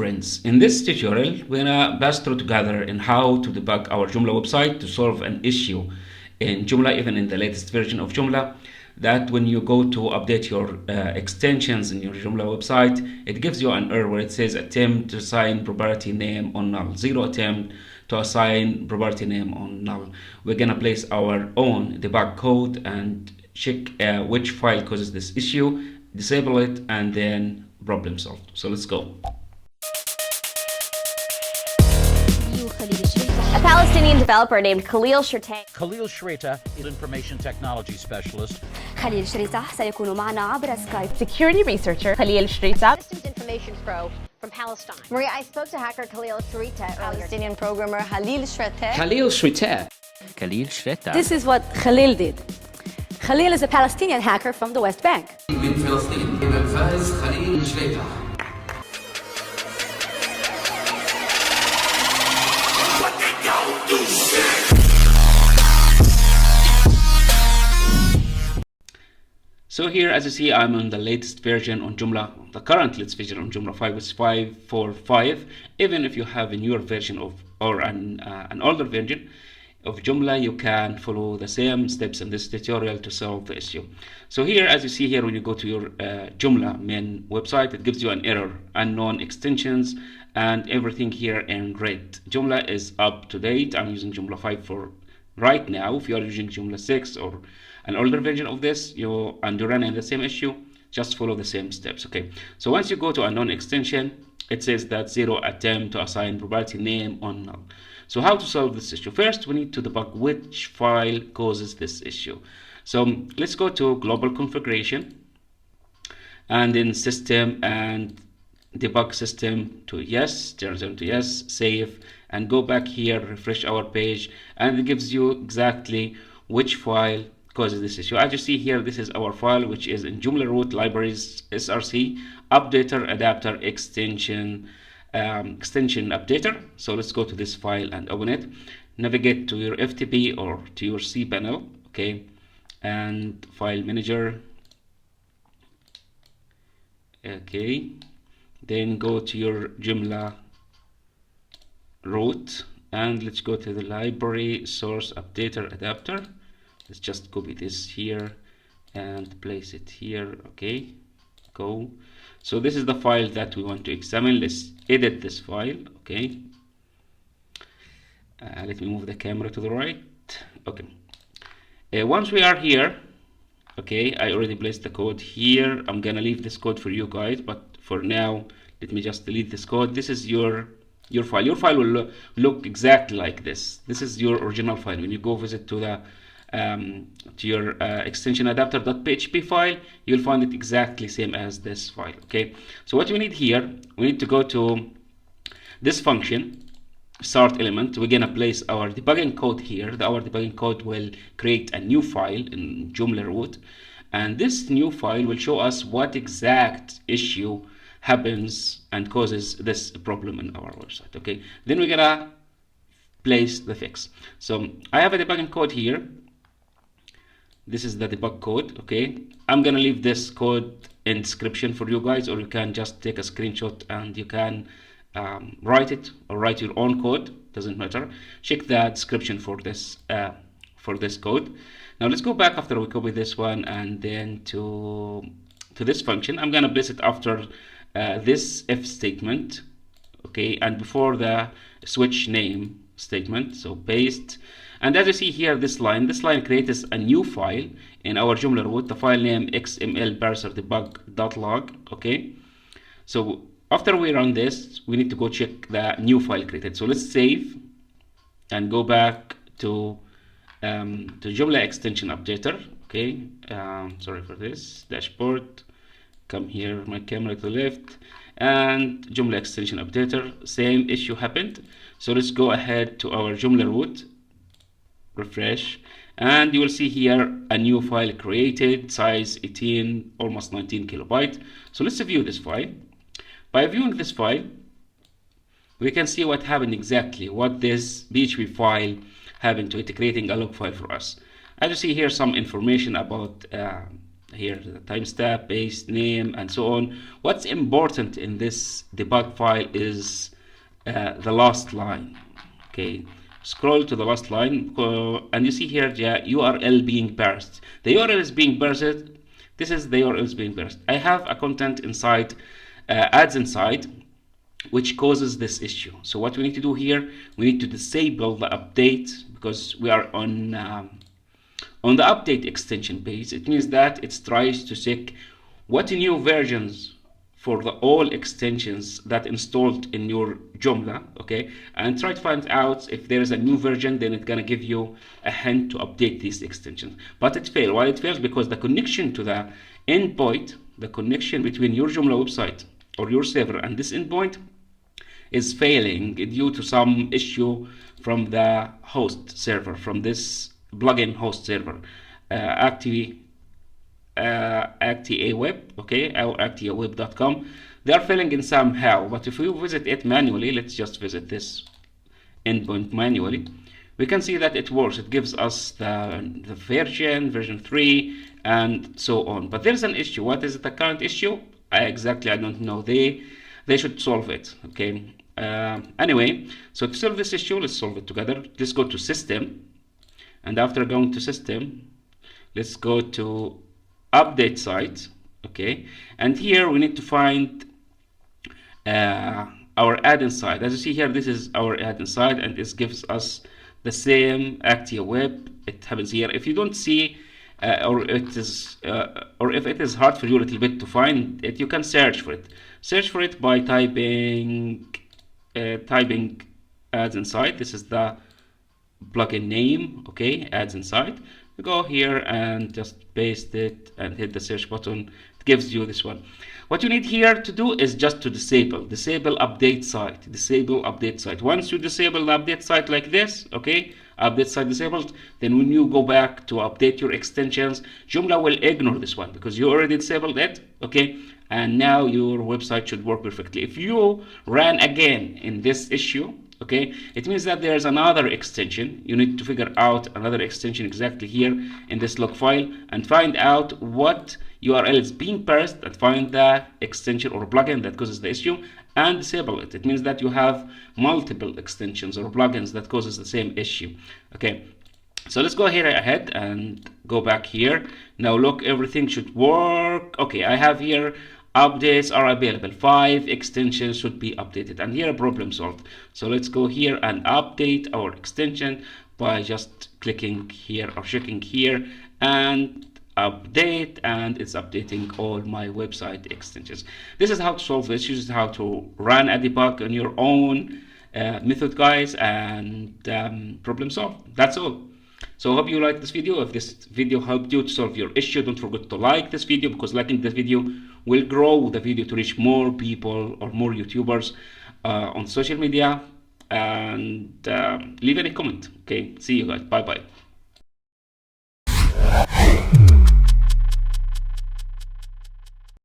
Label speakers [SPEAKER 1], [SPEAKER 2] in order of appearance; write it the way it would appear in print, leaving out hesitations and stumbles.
[SPEAKER 1] friends, in this tutorial we're gonna pass through together in how to debug our Joomla website to solve an issue in Joomla, even in the latest version of Joomla, that when you go to update your extensions in your Joomla website, it gives you an error where it says attempt to assign property name on null, zero attempt to assign property name on null. We're gonna place our own debug code and check which file causes this issue, disable it, and then problem solved. So let's go.
[SPEAKER 2] A Palestinian developer named Khalil Shirta.
[SPEAKER 3] Khalil Shirta is an information technology specialist.
[SPEAKER 2] Khalil Shirta سيكون معنا عبر سكايب.
[SPEAKER 4] Security researcher Khalil Shirta.
[SPEAKER 5] Systems information pro from Palestine. Maria, I spoke to hacker Khalil Shirta earlier. Palestinian programmer Khalil Shirta.
[SPEAKER 6] Khalil Shirta.
[SPEAKER 7] Khalil Shirta.
[SPEAKER 8] This is what Khalil did. Khalil is a Palestinian hacker from the West Bank.
[SPEAKER 6] من فلسطين الفائز خليل شريطة.
[SPEAKER 1] So here, as you see, I'm on the latest version on Joomla, the current latest version on Joomla 5 is 5.4.5. Even if you have a newer version of, or an older version of Joomla, you can follow the same steps in this tutorial to solve the issue. So here, as you see here, when you go to your Joomla main website, it gives you an error, unknown extensions, and everything here in red. Joomla is up to date. I'm using Joomla 5 for right now. If you are using Joomla 6 or an older version of this, you're running the same issue, just follow the same steps. Okay, so once you go to unknown extension, it says that zero attempt to assign property name on null. So how to solve this issue? First, we need to debug which file causes this issue. So let's go to global configuration and then system and debug system to yes, turns into yes, save, and go back here, refresh our page, and it gives you exactly which file causes this issue. As you see here, this is our file, which is in Joomla root libraries src updater adapter extension updater. So let's go to this file and open it. Navigate to your FTP or to your CPanel, okay, and File Manager. Okay, then go to your Joomla root and let's go to the library source updater adapter. Let's just copy this here and place it here. Okay, go. So this is the file that we want to examine. Let's edit this file. Okay, let me move the camera to the right. Okay, once we are here, okay, I already placed the code here. I'm gonna leave this code for you guys, but for now let me just delete this code. This is your file. Your file will look exactly like this. This is your original file. When you go visit to the to your extension adapter.php file, you'll find it exactly same as this file. Okay, so what we need here, we need to go to this function start element. We're gonna place our debugging code here. Our debugging code will create a new file in Joomla root, and this new file will show us what exact issue happens and causes this problem in our website. Okay, then we're gonna place the fix. So I have a debugging code here. This is the debug code. Okay, I'm gonna leave this code in description for you guys, or you can just take a screenshot and you can write it or write your own code, doesn't matter. Check the description for this code. Now let's go back after we copy this one and then to this function. I'm gonna place it after this if statement, okay, and before the switch name statement. So paste, and as you see here, this line creates a new file in our Joomla root. The file name xml parser debug.log. Okay, so after we run this, we need to go check the new file created. So let's save and go back to Joomla extension updater. Okay, sorry for this, dashboard, come here, my camera to the left, and Joomla extension updater, same issue happened. So let's go ahead to our Joomla root, refresh, and you will see here a new file created, size 18, almost 19 kilobyte. So let's view this file. By viewing this file, we can see what happened exactly, what this PHP file happened to it, creating a log file for us. As you see here, some information about here the timestamp, base name, and so on. What's important in this debug file is the last line. Okay, scroll to the last line, and you see here the URL being parsed. The URL is being parsed. This is the URL is being parsed. I have a content inside, ads inside, which causes this issue. So what we need to do here, we need to disable the update, because we are on the update extension page. It means that it tries to check what new versions for the all extensions that installed in your Joomla, okay, and try to find out if there is a new version. Then it's gonna give you a hint to update these extensions. But it failed. Why it fails? Because the connection to the endpoint, the connection between your Joomla website or your server and this endpoint is failing due to some issue from the host server, from this plugin host server, Activa Web, okay, or activaweb.com. They are failing in somehow, but if we visit it manually, let's just visit this endpoint manually, we can see that it works. It gives us the version 3 and so on. But there's an issue. What is the current issue? I don't know. They should solve it, okay. Anyway, so to solve this issue, let's solve it together. Let's go to system, and after going to system, let's go to update site, okay, and here we need to find our add inside. As you see here, this is our add inside, and this gives us the same Activa Web. It happens here. If you don't see or if it is hard for you a little bit to find it, you can search for it. Search for it by typing ads inside. This is the plugin name, okay, ads inside. You go here and just paste it and hit the search button. It gives you this one. What you need here to do is just to disable update site. Once you disable the update site like this, okay, update site disabled, then when you go back to update your extensions, Joomla will ignore this one because you already disabled it, okay, and now your website should work perfectly. If you ran again in this issue, okay, it means that there's another extension. You need to figure out another extension exactly here in this log file and find out what URL is being parsed, and find the extension or plugin that causes the issue and disable it. It means that you have multiple extensions or plugins that causes the same issue, okay. So let's go here ahead and go back here. Now look, everything should work. Okay, I have here updates are available. 5 extensions should be updated, and here problem solved. So let's go here and update our extension by just clicking here or checking here and update, and it's updating all my website extensions. This is how to solve this. This is how to run a debug on your own method, guys, and problem solve. That's all. So I hope you like this video. If this video helped you to solve your issue, don't forget to like this video, because liking this video will grow the video to reach more people or more YouTubers on social media. And leave any comment. Okay, see you guys. Bye bye.